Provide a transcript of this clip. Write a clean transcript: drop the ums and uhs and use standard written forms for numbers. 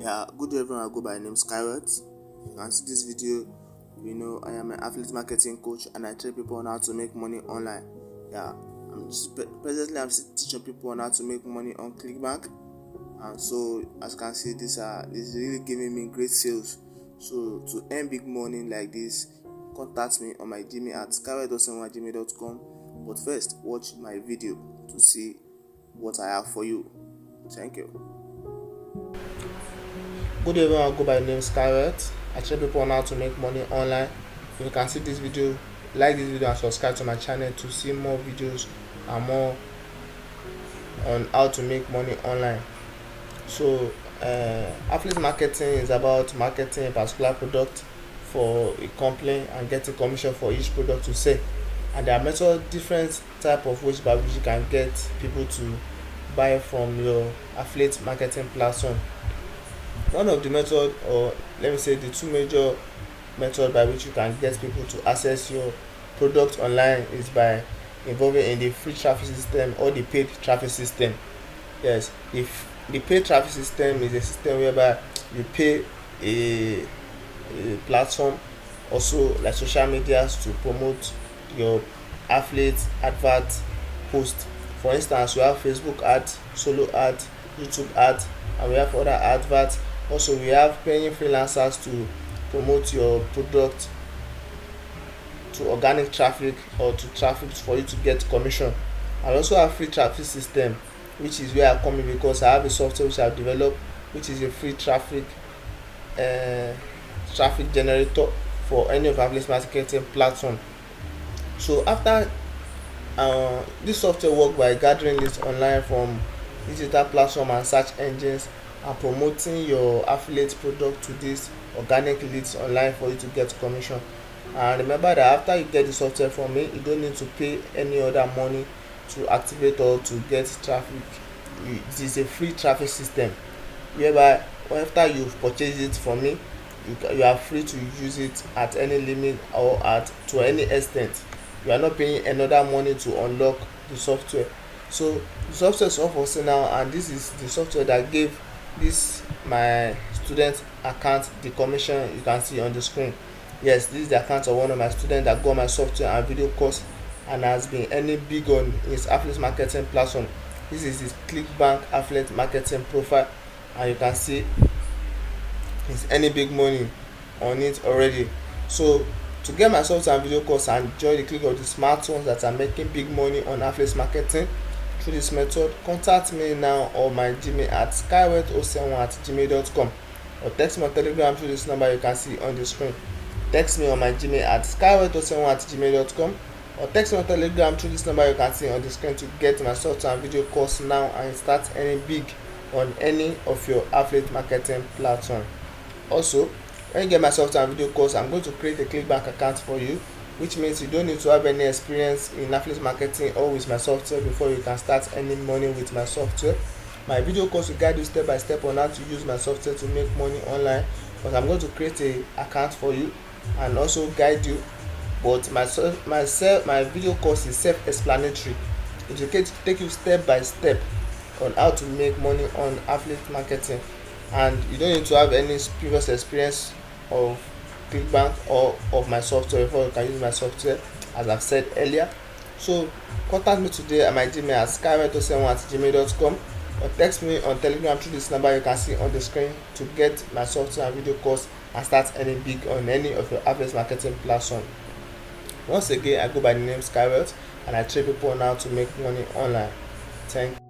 Yeah, good day everyone. I go by name Skyward. You can see this video. I am an affiliate marketing coach and I train people on how to make money online. Yeah, presently I'm still teaching people on how to make money on ClickBank, and so as you can see, this is really giving me great sales. So to earn big money like this, contact me on my Gmail at skyward.gmail.com. But first, watch my video to see what I have for you. Thank you. Good day everyone, I go by the name Skyward. I train people on how to make money online. If you can see this video, like this video and subscribe to my channel to see more videos and more on how to make money online. So affiliate marketing is about marketing a particular product for a company and getting commission for each product to sell. And there are different type of ways by which you can get people to buy from your affiliate marketing platform. One of the method, or let me say the two major method by which you can get people to access your product online, is by involving in the free traffic system or the paid traffic system. Yes, if the paid traffic system is a system whereby you pay a platform, also like social media, to promote your affiliate advert post. For instance, we have Facebook ads, solo ads, YouTube ads, and we have other adverts. Also, we have paying freelancers to promote your product to organic traffic or to traffic for you to get commission. I also have free traffic system, which is where I come in because I have a software which I've developed, which is a free traffic generator for any of our affiliate marketing platform. So after this software work by gathering leads online from digital platform and search engines and promoting your affiliate product to these organic leads online for you to get commission. And remember that after you get the software from me, you don't need to pay any other money to activate or to get traffic. It is a free traffic system whereby after you've purchased it from me, you are free to use it at any limit or to any extent. You are not paying another money to unlock the software. So the software is off for sale now, and this is the software that gave my student account the commission you can see on the screen. Yes, this is the account of one of my students that got my software and video course and has been earning big on his affiliate marketing platform. This is his ClickBank affiliate marketing profile, and you can see he's earning big money on it already. So to get my software and video course and enjoy the click of the smartphones that are making big money on affiliate marketing through this method, contact me now on my Gmail at skyward07@gmail.com, or text me on Telegram through this number you can see on the screen. Text me on my Gmail at skyward07@gmail.com, or text me on Telegram through this number you can see on the screen to get my software and video course now and start earning big on any of your affiliate marketing platform. Also, when you get my software and video course, I'm going to create a ClickBank account for you, which means you don't need to have any experience in affiliate marketing or with my software before you can start earning money with my software. My video course will guide you step by step on how to use my software to make money online, but I'm going to create an account for you and also guide you. But my video course is self-explanatory. It will take you step by step on how to make money on affiliate marketing, and you don't need to have any previous experience of ClickBank or of my software before you can use my software, as I've said earlier. So contact me today at my Gmail at skyward07@gmail.com, or text me on Telegram through this number you can see on the screen to get my software and video course and start earning big on any of your affiliate marketing platform. Once again, I go by the name Skyward and I train people on how to make money online. Thank you.